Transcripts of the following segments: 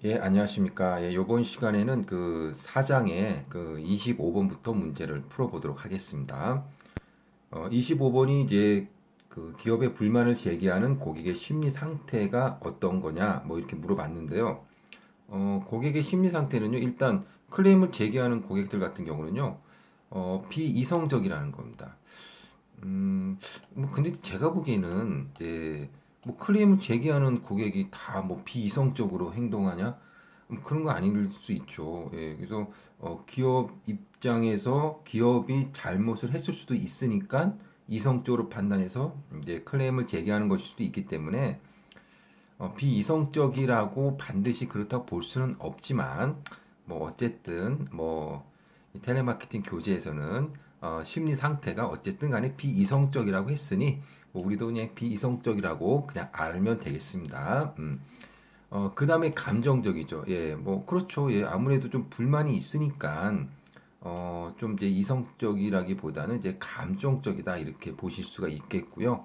예, 안녕하십니까. 예, 요번 시간에는 그 4장의 그 25번부터 문제를 풀어보도록 하겠습니다. 25번이 이제 그 기업의 불만을 제기하는 고객의 심리 상태가 어떤 거냐, 뭐 이렇게 물어봤는데요. 고객의 심리 상태는요, 일단 클레임을 제기하는 고객들 같은 경우는요, 비이성적이라는 겁니다. 근데 제가 보기에는 이제 뭐 클레임을 제기하는 고객이 다 뭐 비이성적으로 행동하냐? 그런 거 아닐 수 있죠. 예, 그래서 기업 입장에서 기업이 잘못을 했을 수도 있으니까 이성적으로 판단해서 이제 클레임을 제기하는 것일 수도 있기 때문에 비이성적이라고 반드시 그렇다고 볼 수는 없지만 뭐 어쨌든 뭐 텔레마케팅 교재에서는 심리 상태가 어쨌든 간에 비이성적이라고 했으니 뭐 우리도 그냥 비이성적이라고 그냥 알면 되겠습니다. 그 다음에 감정적이죠. 예, 뭐, 그렇죠. 예, 아무래도 좀 불만이 있으니까, 좀 이제 이성적이라기보다는 이제 감정적이다. 이렇게 보실 수가 있겠고요.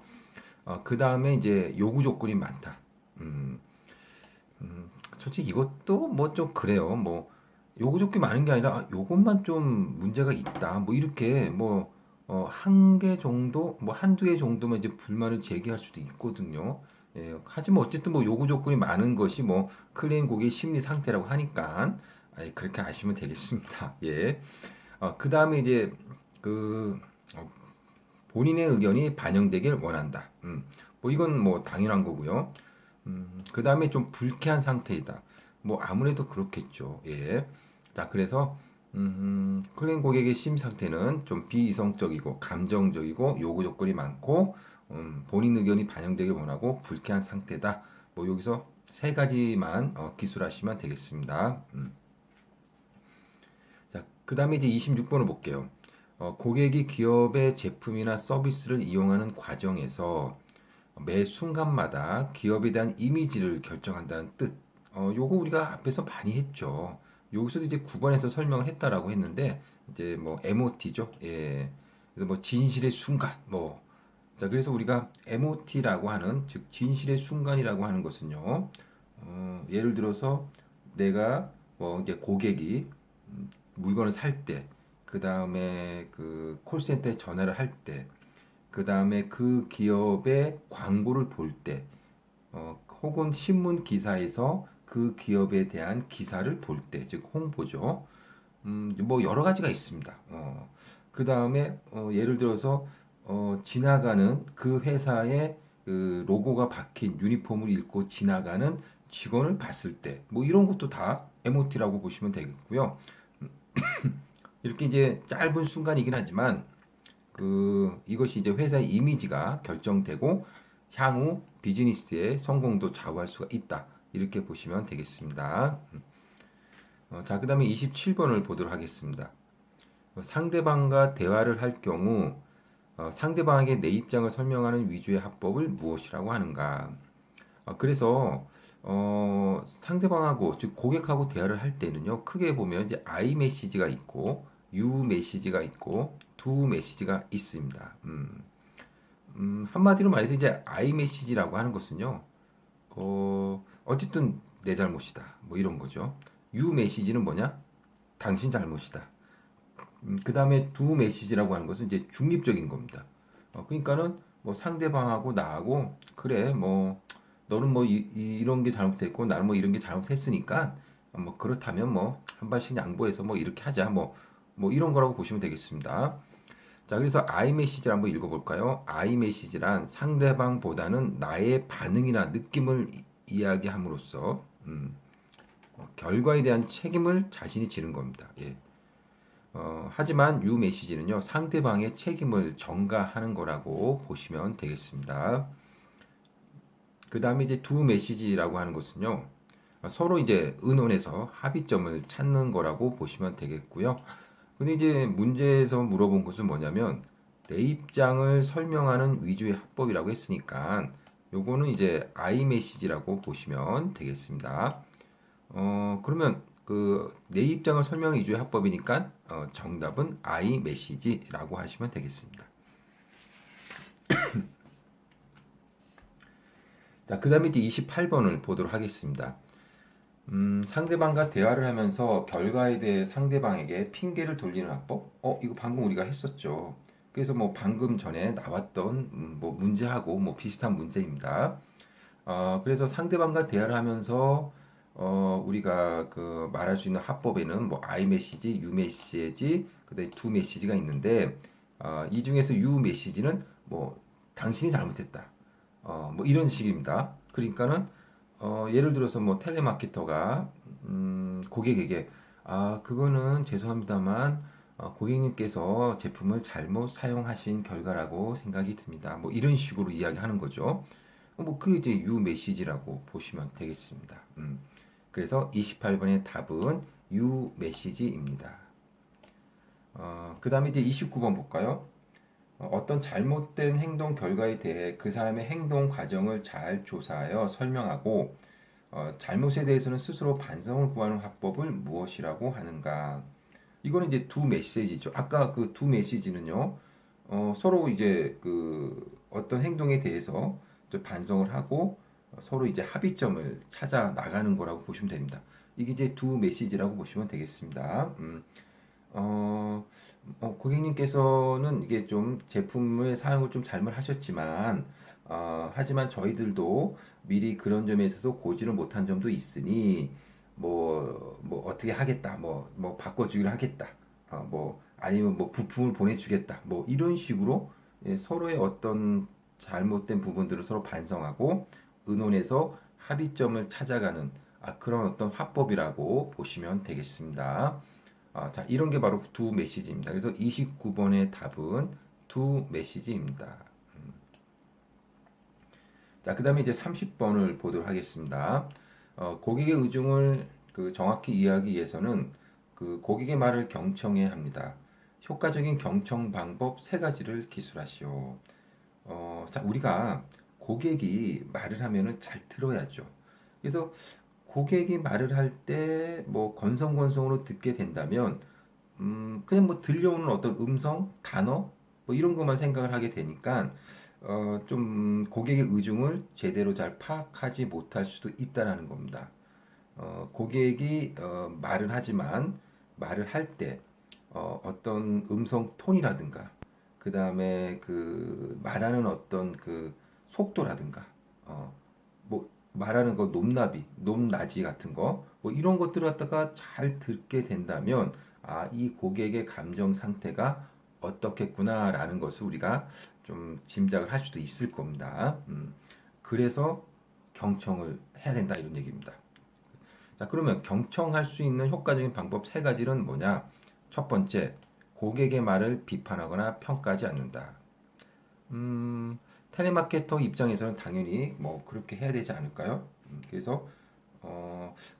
그 다음에 이제 요구 조건이 많다. 음, 솔직히 이것도 뭐 좀 그래요. 뭐, 요구 조건이 많은 게 아니라, 요것만 좀 문제가 있다. 뭐, 이렇게 뭐, 한 개 정도, 뭐, 한두 개 정도만 이제 불만을 제기할 수도 있거든요. 예, 하지만 어쨌든 뭐 요구 조건이 많은 것이 뭐 클레임 고객의 심리 상태라고 하니까 그렇게 아시면 되겠습니다. 예. 그 다음에 이제 그 어, 본인의 의견이 반영되길 원한다. 뭐 이건 뭐 당연한 거고요. 그 다음에 좀 불쾌한 상태이다. 뭐 아무래도 그렇겠죠. 예. 자, 그래서 클린 고객의 심 상태는 좀 비이성적이고 감정적이고 요구 조건이 많고 본인 의견이 반영되길 원하고 불쾌한 상태다. 뭐 여기서 세 가지만 기술하시면 되겠습니다. 자, 그 다음에 이제 26번을 볼게요. 고객이 기업의 제품이나 서비스를 이용하는 과정에서 매 순간마다 기업에 대한 이미지를 결정한다는 뜻. 요거 우리가 앞에서 많이 했죠. 여기서도 이제 9번에서 설명을 했다라고 했는데, 이제 뭐 MOT죠. 예. 그래서 뭐 진실의 순간, 뭐. 자, 그래서 우리가 MOT라고 하는, 즉, 진실의 순간이라고 하는 것은요, 예를 들어서 내가 뭐 이제 고객이 물건을 살 때, 그 다음에 그 콜센터에 전화를 할 때, 그 다음에 그 기업의 광고를 볼 때, 혹은 신문 기사에서 그 기업에 대한 기사를 볼 때, 즉 홍보죠. 뭐 여러 가지가 있습니다. 그 다음에 예를 들어서 지나가는 그 회사의 그 로고가 박힌 유니폼을 입고 지나가는 직원을 봤을 때, 뭐 이런 것도 다 MOT라고 보시면 되겠고요. 이렇게 이제 짧은 순간이긴 하지만 그 이것이 이제 회사의 이미지가 결정되고 향후 비즈니스의 성공도 좌우할 수가 있다. 이렇게 보시면 되겠습니다. 자, 그 다음에 27번을 보도록 하겠습니다. 상대방과 대화를 할 경우 상대방에게 내 입장을 설명하는 위주의 합법을 무엇이라고 하는가? 그래서 상대방하고 즉 고객하고 대화를 할 때는요 크게 보면 이제 I 메시지가 있고 U 메시지가 있고 Do 메시지가 있습니다. 한마디로 말해서 이제 I 메시지라고 하는 것은요 어쨌든 내 잘못이다 뭐 이런 거죠. U 메시지는 뭐냐? 당신 잘못이다. 그 다음에 Do 메시지라고 하는 것은 이제 중립적인 겁니다. 그러니까는 뭐 상대방하고 나하고 그래 뭐 너는 뭐 이런 게 잘못했고 나는 뭐 이런 게 잘못했으니까 뭐 그렇다면 뭐 한 발씩 양보해서 뭐 이렇게 하자 뭐 이런 거라고 보시면 되겠습니다. 자, 그래서 I 메시지를 한번 읽어볼까요? I 메시지란 상대방보다는 나의 반응이나 느낌을 이야기함으로써 결과에 대한 책임을 자신이 지는 겁니다. 예. 하지만 유 메시지는요 상대방의 책임을 전가하는 거라고 보시면 되겠습니다. 그 다음에 이제 두 메시지라고 하는 것은요 서로 이제 의논해서 합의점을 찾는 거라고 보시면 되겠고요. 근데 이제 문제에서 물어본 것은 뭐냐면 내 입장을 설명하는 위주의 합법이라고 했으니까 요거는 이제 I 메시지라고 보시면 되겠습니다. 그러면 그 내 입장을 설명 위주의 합법이니까 정답은 I 메시지라고 하시면 되겠습니다. 자, 그 다음에 이제 28번을 보도록 하겠습니다. 상대방과 대화를 하면서 결과에 대해 상대방에게 핑계를 돌리는 화법? 이거 방금 우리가 했었죠. 그래서 뭐 방금 전에 나왔던 뭐 문제하고 뭐 비슷한 문제입니다. 그래서 상대방과 대화를 하면서 우리가 그 말할 수 있는 화법에는 뭐 I 메시지, U 메시지, 그다음에 to 메시지가 있는데 이 중에서 U 메시지는 뭐 당신이 잘못했다. 뭐 이런 식입니다. 그러니까는 예를 들어서 뭐 텔레마케터가 고객에게 그거는 죄송합니다만 고객님께서 제품을 잘못 사용하신 결과라고 생각이 듭니다. 뭐 이런 식으로 이야기하는 거죠. 뭐 그게 이제 유 메시지라고 보시면 되겠습니다. 그래서 28번의 답은 유 메시지입니다. 그 다음에 이제 29번 볼까요? 어떤 잘못된 행동 결과에 대해 그 사람의 행동 과정을 잘 조사하여 설명하고 잘못에 대해서는 스스로 반성을 구하는 화법을 무엇이라고 하는가? 이거는 이제 두 메시지죠. 아까 그 두 메시지는요, 서로 이제 그 어떤 행동에 대해서 좀 반성을 하고 서로 이제 합의점을 찾아 나가는 거라고 보시면 됩니다. 이게 이제 두 메시지라고 보시면 되겠습니다. 어, 고객님께서는 이게 좀 제품의 사용을 좀 잘못하셨지만, 하지만 저희들도 미리 그런 점에 있어서 고지를 못한 점도 있으니, 뭐 어떻게 하겠다, 뭐 바꿔주기로 하겠다, 뭐 아니면 뭐 부품을 보내주겠다, 뭐 이런 식으로 서로의 어떤 잘못된 부분들을 서로 반성하고 의논해서 합의점을 찾아가는 그런 어떤 화법이라고 보시면 되겠습니다. 자, 이런 게 바로 두 메시지입니다. 그래서 29번의 답은 두 메시지입니다. 자, 그 다음에 이제 30번을 보도록 하겠습니다. 고객의 의중을 그 정확히 이해하기 위해서는 그 고객의 말을 경청해야 합니다. 효과적인 경청 방법 세 가지를 기술하시오. 자, 우리가 고객이 말을 하면은 잘 들어야죠. 그래서 고객이 말을 할 때 뭐 건성건성으로 듣게 된다면 그냥 뭐 들려오는 어떤 음성, 단어 뭐 이런 것만 생각을 하게 되니까 좀 고객의 의중을 제대로 잘 파악하지 못할 수도 있다라는 겁니다. 고객이 말을 하지만 말을 할 때 어떤 음성 톤이라든가 그 다음에 그 말하는 어떤 그 속도라든가 뭐 말하는 거 높나비, 높낮이 같은 거, 뭐 이런 것들을 갖다가 잘 듣게 된다면, 이 고객의 감정 상태가 어떻겠구나라는 것을 우리가 좀 짐작을 할 수도 있을 겁니다. 그래서 경청을 해야 된다 이런 얘기입니다. 자, 그러면 경청할 수 있는 효과적인 방법 세 가지는 뭐냐? 첫 번째, 고객의 말을 비판하거나 평가하지 않는다. 텔레마케터 입장에서는 당연히 뭐 그렇게 해야 되지 않을까요? 그래서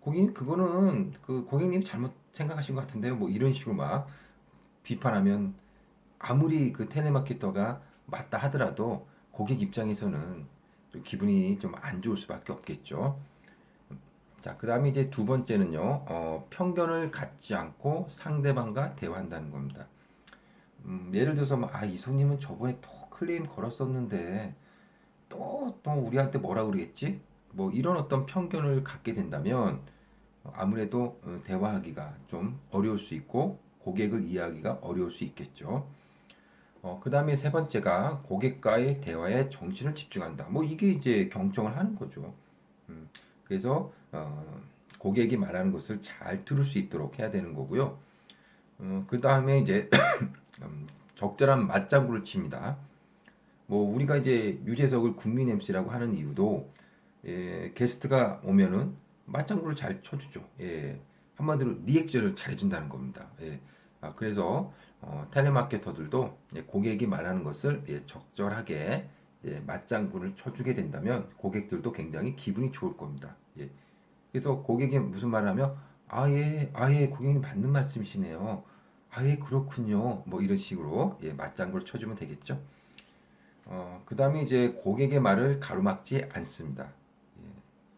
고객님 그거는 그 고객님이 잘못 생각하신 것 같은데요. 뭐 이런 식으로 막 비판하면 아무리 그 텔레마케터가 맞다 하더라도 고객 입장에서는 좀 기분이 좀 안 좋을 수밖에 없겠죠. 자, 그 다음에 이제 두 번째는요, 편견을 갖지 않고 상대방과 대화한다는 겁니다. 예를 들어서 뭐, 이 손님은 저번에 또 클레임 걸었었는데 또 우리한테 뭐라 그러겠지? 뭐 이런 어떤 편견을 갖게 된다면 아무래도 대화하기가 좀 어려울 수 있고 고객을 이해하기가 어려울 수 있겠죠. 그 다음에 세 번째가 고객과의 대화에 정신을 집중한다. 뭐 이게 이제 경청을 하는 거죠. 음, 그래서 고객이 말하는 것을 잘 들을 수 있도록 해야 되는 거고요. 그 다음에 이제 적절한 맞장구를 칩니다. 뭐 우리가 이제 유재석을 국민 MC라고 하는 이유도 게스트가 오면은 맞장구를 잘 쳐주죠. 한마디로 리액션을 잘해준다는 겁니다. 그래서 텔레마케터들도 고객이 말하는 것을 적절하게 맞장구를 쳐주게 된다면 고객들도 굉장히 기분이 좋을 겁니다. 그래서 고객이 무슨 말을 하면 고객님 맞는 말씀이시네요. 그렇군요. 뭐 이런 식으로 맞장구를 쳐주면 되겠죠. 그 다음에 이제 고객의 말을 가로막지 않습니다.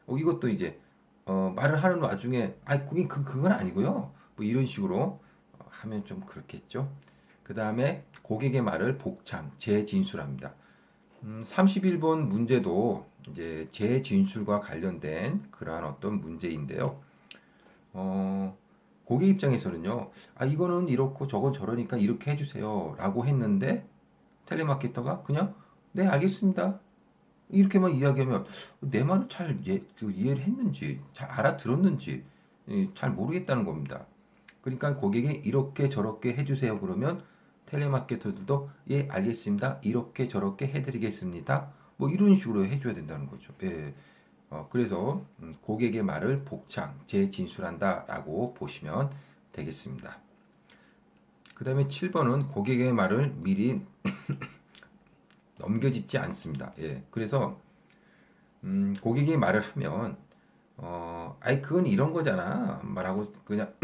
이것도 이제 말을 하는 와중에 고객 그건 아니고요. 뭐 이런 식으로 하면 좀 그렇겠죠. 그 다음에 고객의 말을 복창, 재진술합니다. 31번 문제도 이제 재진술과 관련된 그러한 어떤 문제인데요. 어, 고객 입장에서는요, 아, 이거는 이렇고 저건 저러니까 이렇게 해주세요. 라고 했는데, 텔레마케터가 그냥, 네, 알겠습니다. 이렇게만 이야기하면 내 말을 잘 이해를 했는지, 잘 알아들었는지 잘 모르겠다는 겁니다. 그러니까 고객이 이렇게 저렇게 해주세요. 그러면 텔레마케터들도 예, 알겠습니다. 이렇게 저렇게 해드리겠습니다. 뭐 이런 식으로 해줘야 된다는 거죠. 예. 그래서 고객의 말을 복창, 재진술한다라고 보시면 되겠습니다. 그 다음에 7번은 고객의 말을 미리 넘겨짚지 않습니다. 예, 그래서 고객이 말을 하면 아이 그건 이런 거잖아 말하고 그냥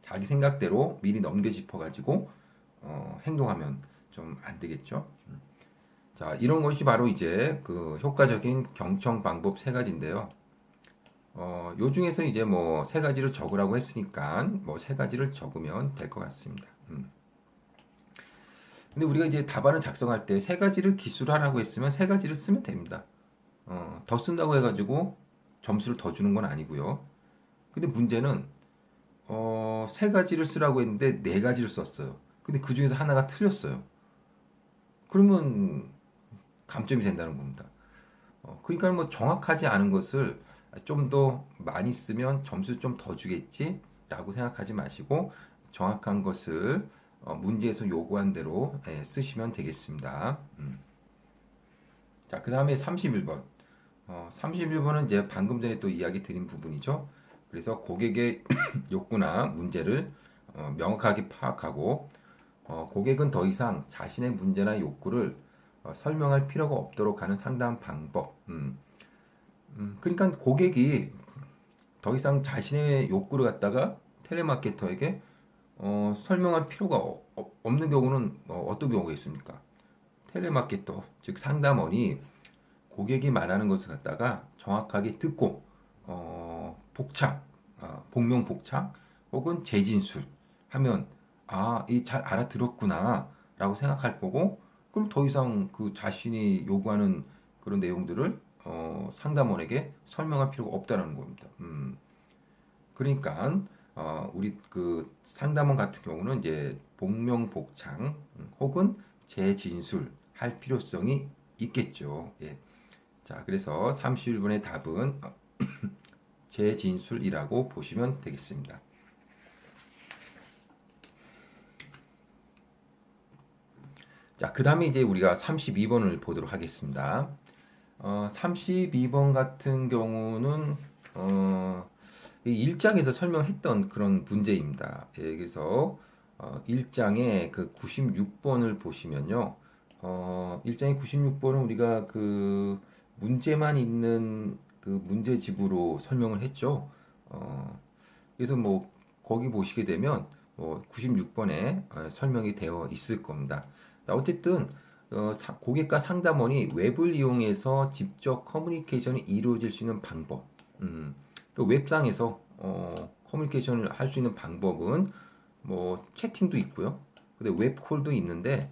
자기 생각대로 미리 넘겨짚어 가지고 행동하면 좀 안 되겠죠. 자, 이런 것이 바로 이제 그 효과적인 경청 방법 세 가지인데요. 요 중에서 이제 뭐 세 가지를 적으라고 했으니까 뭐 세 가지를 적으면 될 것 같습니다. 근데 우리가 이제 답안을 작성할 때 세 가지를 기술로 하라고 했으면 세 가지를 쓰면 됩니다. 더 쓴다고 해가지고 점수를 더 주는 건 아니고요. 근데 문제는 세 가지를 쓰라고 했는데 네 가지를 썼어요. 근데 그 중에서 하나가 틀렸어요. 그러면 감점이 된다는 겁니다. 그러니까 뭐 정확하지 않은 것을 좀 더 많이 쓰면 점수 좀 더 주겠지라고 생각하지 마시고 정확한 것을 문제에서 요구한 대로 쓰시면 되겠습니다. 자, 그 다음에 31번. 31번은 이제 방금 전에 또 이야기 드린 부분이죠. 그래서 고객의 욕구나 문제를 명확하게 파악하고 고객은 더 이상 자신의 문제나 욕구를 설명할 필요가 없도록 하는 상담 방법. 그러니까 고객이 더 이상 자신의 욕구를 갖다가 텔레마케터에게 설명할 필요가 없는 경우는 어떤 경우가 있습니까? 텔레마케터, 즉 상담원이 고객이 말하는 것을 갖다가 정확하게 듣고 복창, 복명 복창 혹은 재진술 하면 아, 이 잘 알아들었구나라고 생각할 거고 그럼 더 이상 그 자신이 요구하는 그런 내용들을 상담원에게 설명할 필요가 없다는 겁니다. 그러니까 우리 그 상담원 같은 경우는 이제 복명복창 혹은 재진술 할 필요성이 있겠죠. 예. 자, 그래서 31번의 답은 재진술이라고 보시면 되겠습니다. 자, 그 다음에 이제 우리가 32번을 보도록 하겠습니다. 32번 같은 경우는 이 1장에서 설명했던 그런 문제입니다. 예, 그래서 1장의 그 96번을 보시면요. 1장의 96번은 우리가 그 문제만 있는 그 문제집으로 설명을 했죠. 그래서 뭐 거기 보시게 되면 96번에 설명이 되어 있을 겁니다. 어쨌든 고객과 상담원이 웹을 이용해서 직접 커뮤니케이션이 이루어질 수 있는 방법. 그 웹상에서 커뮤니케이션을 할 수 있는 방법은 뭐 채팅도 있고요. 근데 웹콜도 있는데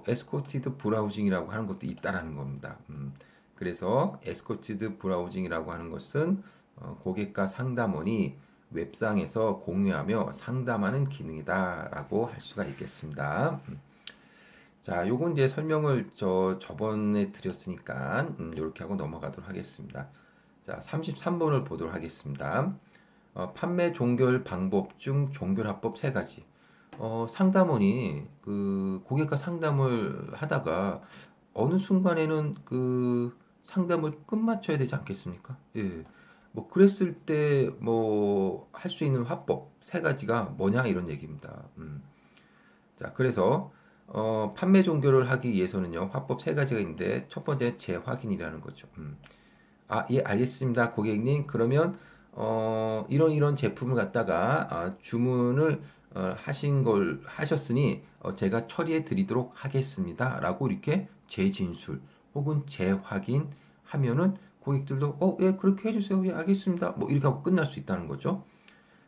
에스코티드 브라우징이라고 하는 것도 있다라는 겁니다. 그래서 에스코티드 브라우징이라고 하는 것은 고객과 상담원이 웹상에서 공유하며 상담하는 기능이다라고 할 수가 있겠습니다. 자, 요건 이제 설명을 저번에 드렸으니까 이렇게 하고 넘어가도록 하겠습니다. 자, 33번을 보도록 하겠습니다. 판매 종결 방법 중 종결합법 세 가지. 상담원이 그 고객과 상담을 하다가 어느 순간에는 그 상담을 끝마쳐야 되지 않겠습니까? 예. 뭐 그랬을 때 뭐 할 수 있는 화법 세 가지가 뭐냐 이런 얘기입니다. 자, 그래서 판매 종결을 하기 위해서는요 화법 세 가지가 있는데 첫 번째 재확인이라는 거죠. 아, 예, 알겠습니다, 고객님. 그러면 이런 제품을 갖다가 주문을 하신 걸 하셨으니 제가 처리해 드리도록 하겠습니다라고 이렇게 재진술 혹은 재확인 하면은 고객들도 예, 그렇게 해주세요. 예, 알겠습니다. 뭐 이렇게 하고 끝날 수 있다는 거죠.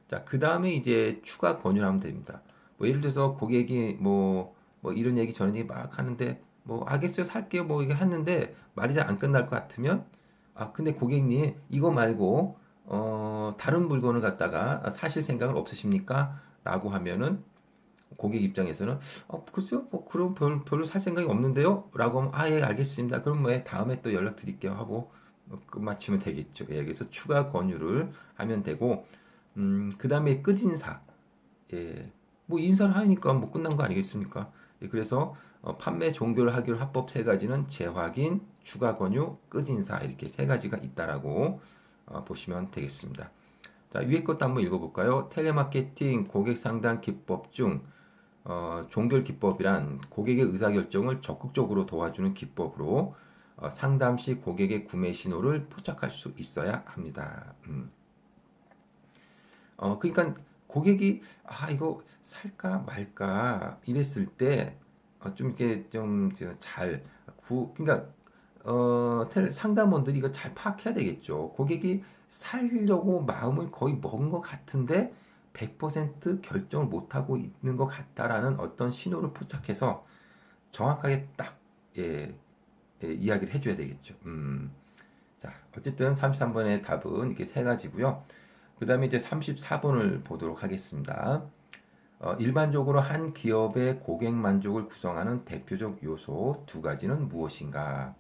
자, 그 다음에 이제 추가 권유를 하면 됩니다. 뭐 예를 들어서 고객이 뭐 이런 얘기 저런 얘기 막 하는데 뭐 알겠어요, 살게요, 뭐 이게 했는데 말이 잘 안 끝날 것 같으면 아, 근데 고객님 이거 말고 다른 물건을 갖다가 사실 생각은 없으십니까? 라고 하면은 고객 입장에서는 글쎄요, 뭐 그럼 별로 살 생각이 없는데요? 라고 하면 예, 알겠습니다. 그럼 뭐 다음에 또 연락드릴게요 하고 끝마치면 되겠죠. 예, 그래서 추가 권유를 하면 되고 그 다음에 끝인사. 예, 뭐 인사를 하니까 뭐 끝난 거 아니겠습니까? 예, 그래서 판매 종결 하기로 합법 세 가지는 재확인, 추가 권유, 끝인사 이렇게 세 가지가 있다라고 보시면 되겠습니다. 자, 위에 것도 한번 읽어볼까요? 텔레마케팅 고객 상담 기법 중 종결 기법이란 고객의 의사결정을 적극적으로 도와주는 기법으로 상담 시 고객의 구매 신호를 포착할 수 있어야 합니다. 그러니까 고객이 이거 살까 말까 이랬을 때 좀 이렇게 그러니까 상담원들이 이거 잘 파악해야 되겠죠. 고객이 살려고 마음을 거의 먹은 것 같은데 100% 결정을 못하고 있는 것 같다라는 어떤 신호를 포착해서 정확하게 딱 이야기를 해줘야 되겠죠. 자, 어쨌든 33번의 답은 이렇게 세 가지고요. 그 다음에 이제 34번을 보도록 하겠습니다. 일반적으로 한 기업의 고객 만족을 구성하는 대표적 요소 두 가지는 무엇인가?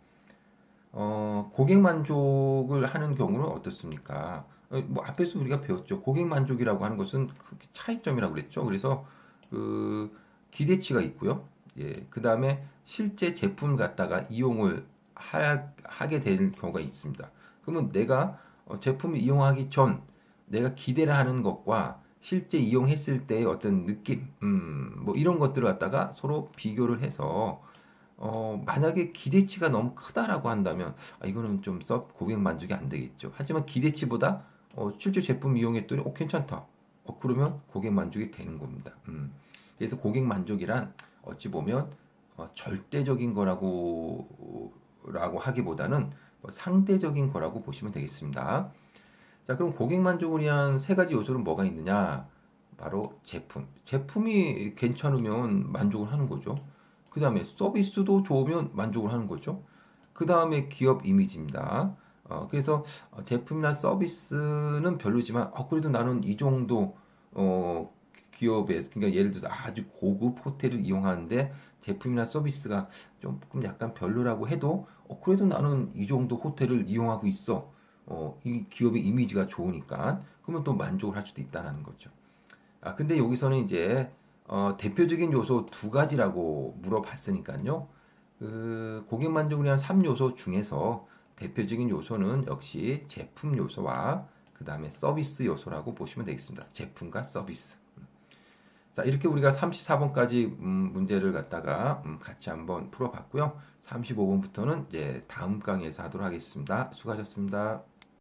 고객 만족을 하는 경우는 어떻습니까? 뭐 앞에서 우리가 배웠죠. 고객 만족이라고 하는 것은 그 차이점이라고 그랬죠. 그래서 그 기대치가 있고요. 예, 그 다음에 실제 제품을 갖다가 이용을 하게 되는 경우가 있습니다. 그러면 내가 제품을 이용하기 전 내가 기대를 하는 것과 실제 이용했을 때의 어떤 느낌, 뭐 이런 것들을 갖다가 서로 비교를 해서 만약에 기대치가 너무 크다라고 한다면 이거는 좀 고객 만족이 안 되겠죠. 하지만 기대치보다 실제 제품 이용했더니 괜찮다. 그러면 고객 만족이 되는 겁니다. 그래서 고객 만족이란 어찌 보면 절대적인 거라고 하기보다는 상대적인 거라고 보시면 되겠습니다. 자, 그럼 고객 만족을 위한 세 가지 요소는 뭐가 있느냐? 바로 제품. 제품이 괜찮으면 만족을 하는 거죠. 그 다음에 서비스도 좋으면 만족을 하는 거죠. 그 다음에 기업 이미지입니다. 그래서 제품이나 서비스는 별로지만 그래도 나는 이 정도 기업에 그러니까 예를 들어서 아주 고급 호텔을 이용하는데 제품이나 서비스가 조금 약간 별로라고 해도 그래도 나는 이 정도 호텔을 이용하고 있어. 이 기업의 이미지가 좋으니까 그러면 또 만족을 할 수도 있다는 거죠. 근데 여기서는 이제 대표적인 요소 두 가지라고 물어봤으니까요. 그 고객 만족을 위한 3요소 중에서 대표적인 요소는 역시 제품 요소와 그 다음에 서비스 요소라고 보시면 되겠습니다. 제품과 서비스. 자, 이렇게 우리가 34번까지 문제를 갖다가 같이 한번 풀어봤고요. 35번부터는 이제 다음 강의에서 하도록 하겠습니다. 수고하셨습니다.